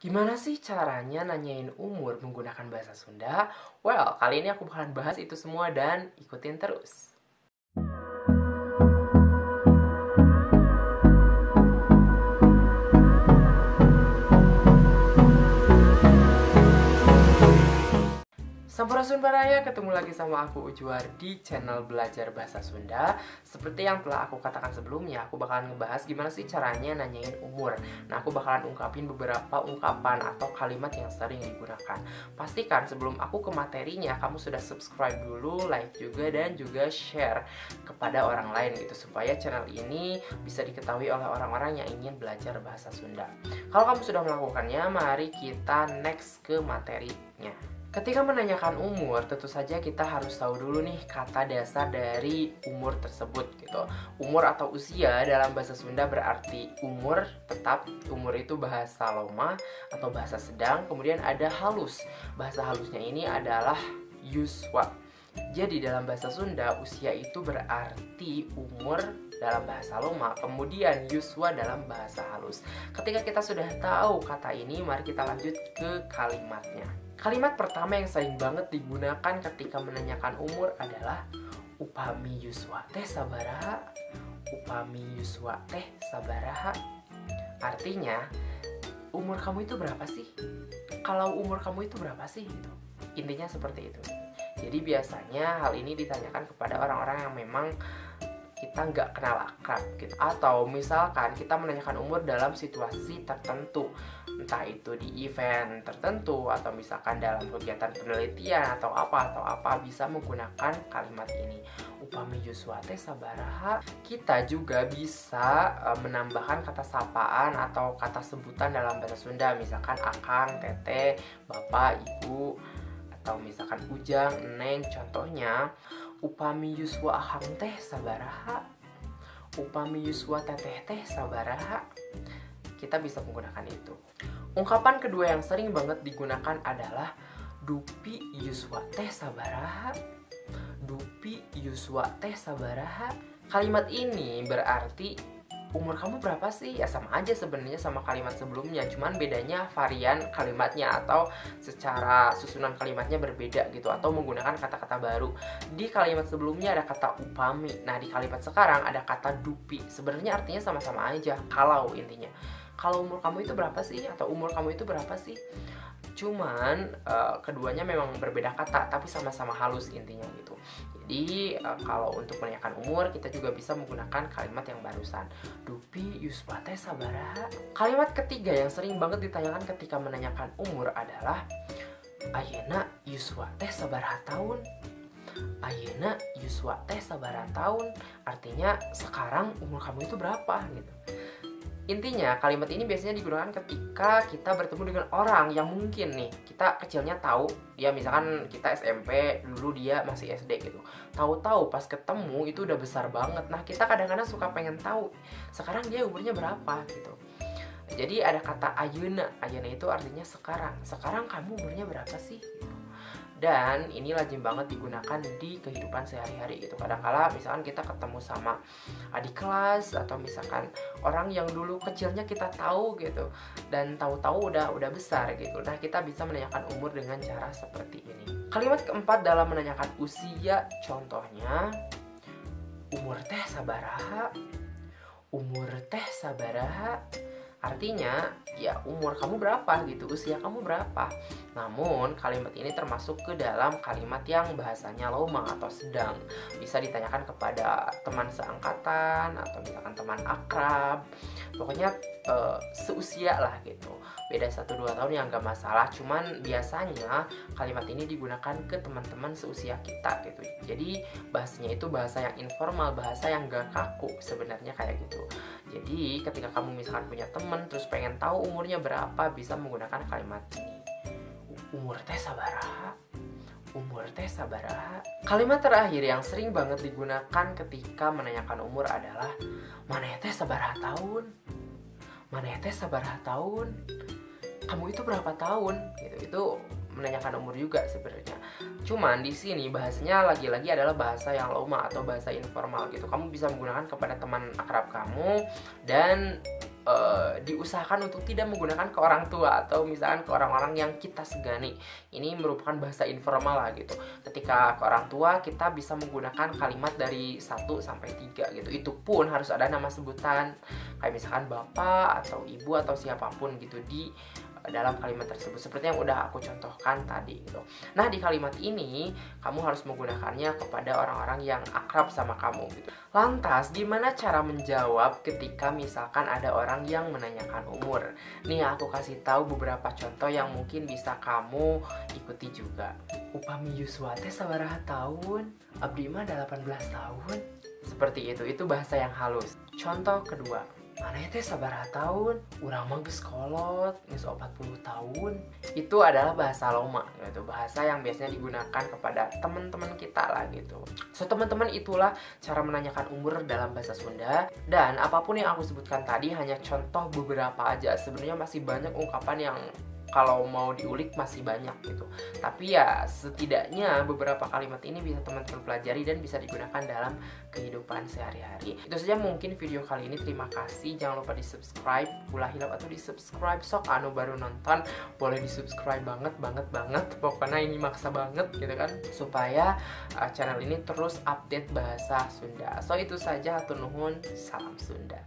Gimana sih caranya nanyain umur menggunakan bahasa Sunda? Well, kali ini aku bakalan bahas itu semua dan ikutin terus. Sampurasun ketemu lagi sama aku Ujuar di channel Belajar Bahasa Sunda. Seperti yang telah aku katakan sebelumnya, aku bakalan ngebahas gimana sih caranya nanyain umur. Nah, aku bakalan ungkapin beberapa ungkapan atau kalimat yang sering digunakan. Pastikan sebelum aku ke materinya, kamu sudah subscribe dulu, like juga, dan juga share kepada orang lain gitu, supaya channel ini bisa diketahui oleh orang-orang yang ingin belajar bahasa Sunda. Kalau kamu sudah melakukannya, mari kita next ke materinya. Ketika menanyakan umur, tentu saja kita harus tahu dulu nih kata dasar dari umur tersebut gitu. Umur atau usia dalam bahasa Sunda berarti umur tetap, umur itu bahasa loma atau bahasa sedang, kemudian ada halus. Bahasa halusnya ini adalah yuswa. Jadi dalam bahasa Sunda, usia itu berarti umur dalam bahasa loma, kemudian yuswa dalam bahasa halus. Ketika kita sudah tahu kata ini, mari kita lanjut ke kalimatnya. Kalimat pertama yang sering banget digunakan ketika menanyakan umur adalah upami yuswa teh sabaraha. Upami yuswa teh sabaraha. Artinya, umur kamu itu berapa sih? Kalau umur kamu itu berapa sih? Gitu. Intinya seperti itu. Jadi biasanya hal ini ditanyakan kepada orang-orang yang memang kita nggak kenal akrab gitu. Atau misalkan kita menanyakan umur dalam situasi tertentu, entah itu di event tertentu atau misalkan dalam kegiatan penelitian atau apa bisa menggunakan kalimat ini. Upami yuswa teh sabaraha. Kita juga bisa menambahkan kata sapaan atau kata sebutan dalam bahasa Sunda, misalkan akang, teteh, bapak, ibu, atau misalkan ujang, neng. Contohnya, upami yuswa ahang teh sabaraha. Upami yuswa teteh teh sabaraha. Kita bisa menggunakan itu. Ungkapan kedua yang sering banget digunakan adalah dupi yuswa teh sabaraha. Dupi yuswa teh sabaraha. Kalimat ini berarti umur kamu berapa sih? Ya sama aja sebenarnya sama kalimat sebelumnya, cuman bedanya varian kalimatnya atau secara susunan kalimatnya berbeda gitu, atau menggunakan kata-kata baru. Di kalimat sebelumnya ada kata upami, nah di kalimat sekarang ada kata dupi. Sebenarnya artinya sama-sama aja, kalau intinya. Kalau umur kamu itu berapa sih? Atau umur kamu itu berapa sih? Cuman keduanya memang berbeda kata, tapi sama-sama halus intinya gitu. Jadi kalau untuk menanyakan umur, kita juga bisa menggunakan kalimat yang barusan, dupi yuswa teh sabaraha. Kalimat ketiga yang sering banget ditanyakan ketika menanyakan umur adalah ayeuna yuswa teh sabaraha tahun. Ayeuna yuswa teh sabaraha tahun. Artinya sekarang umur kamu itu berapa gitu. Intinya kalimat ini biasanya digunakan ketika kita bertemu dengan orang yang mungkin nih kita kecilnya tahu, ya misalkan kita SMP, dulu dia masih SD gitu. Tahu-tahu pas ketemu itu udah besar banget. Nah, kita kadang-kadang suka pengen tahu sekarang dia umurnya berapa gitu. Jadi ada kata ayeuna. Ayeuna itu artinya sekarang. Sekarang kamu umurnya berapa sih? Gitu. Dan ini lazim banget digunakan di kehidupan sehari-hari gitu. Kadang-kala misalkan kita ketemu sama adik kelas atau misalkan orang yang dulu kecilnya kita tahu gitu, dan tahu-tahu udah besar gitu. Nah, kita bisa menanyakan umur dengan cara seperti ini. Kalimat keempat dalam menanyakan usia, contohnya umur teh sabaraha. Umur teh sabaraha. Artinya, ya umur kamu berapa gitu, usia kamu berapa. Namun, kalimat ini termasuk ke dalam kalimat yang bahasanya loma atau sedang. Bisa ditanyakan kepada teman seangkatan atau misalkan teman akrab. Pokoknya seusia lah gitu. Beda 1-2 tahun ya nggak masalah. Cuman biasanya kalimat ini digunakan ke teman-teman seusia kita gitu. Jadi bahasanya itu bahasa yang informal, bahasa yang gak kaku sebenarnya kayak gitu. Jadi ketika kamu misalkan punya teman terus pengen tahu umurnya berapa, bisa menggunakan kalimat ini. Umur teh sabaraha. Umur teh sabaraha. Kalimat terakhir yang sering banget digunakan ketika menanyakan umur adalah maneh teh sabaraha tahun. Maneh teh sabaraha tahun. Kamu itu berapa tahun? Gitu. Itu menanyakan umur juga sebenarnya. Cuman di sini bahasanya lagi-lagi adalah bahasa yang loma atau bahasa informal gitu. Kamu bisa menggunakan kepada teman akrab kamu dan diusahakan untuk tidak menggunakan ke orang tua atau misalkan ke orang-orang yang kita segani. Ini merupakan bahasa informal lah gitu. Ketika ke orang tua kita bisa menggunakan kalimat dari 1 sampai 3 gitu. Itu pun harus ada nama sebutan kayak misalkan bapak atau ibu atau siapapun gitu di dalam kalimat tersebut, seperti yang udah aku contohkan tadi gitu. Nah, di kalimat ini kamu harus menggunakannya kepada orang-orang yang akrab sama kamu gitu. Lantas, gimana cara menjawab ketika misalkan ada orang yang menanyakan umur? Nih, aku kasih tahu beberapa contoh yang mungkin bisa kamu ikuti juga. Upami Yuswa teh sabaraha tahun? Abdi mah 18 tahun. Seperti itu bahasa yang halus. Contoh kedua, maneh teh sabaraha tahun? Urang mah geus kolot, geus 40 tahun. Itu adalah bahasa Loma gitu, bahasa yang biasanya digunakan kepada teman-teman kita lah gitu. So, teman-teman, itulah cara menanyakan umur dalam bahasa Sunda. Dan apapun yang aku sebutkan tadi hanya contoh beberapa aja. Sebenarnya masih banyak ungkapan yang kalau mau diulik masih banyak gitu. Tapi ya setidaknya beberapa kalimat ini bisa teman-teman pelajari dan bisa digunakan dalam kehidupan sehari-hari. Itu saja mungkin video kali ini. Terima kasih. Jangan lupa di subscribe ulah hilap atau di subscribe. Sok anu baru nonton boleh di subscribe banget. Pokoknya ini maksa banget gitu kan, supaya channel ini terus update bahasa Sunda. So itu saja, hatur nuhun, salam Sunda.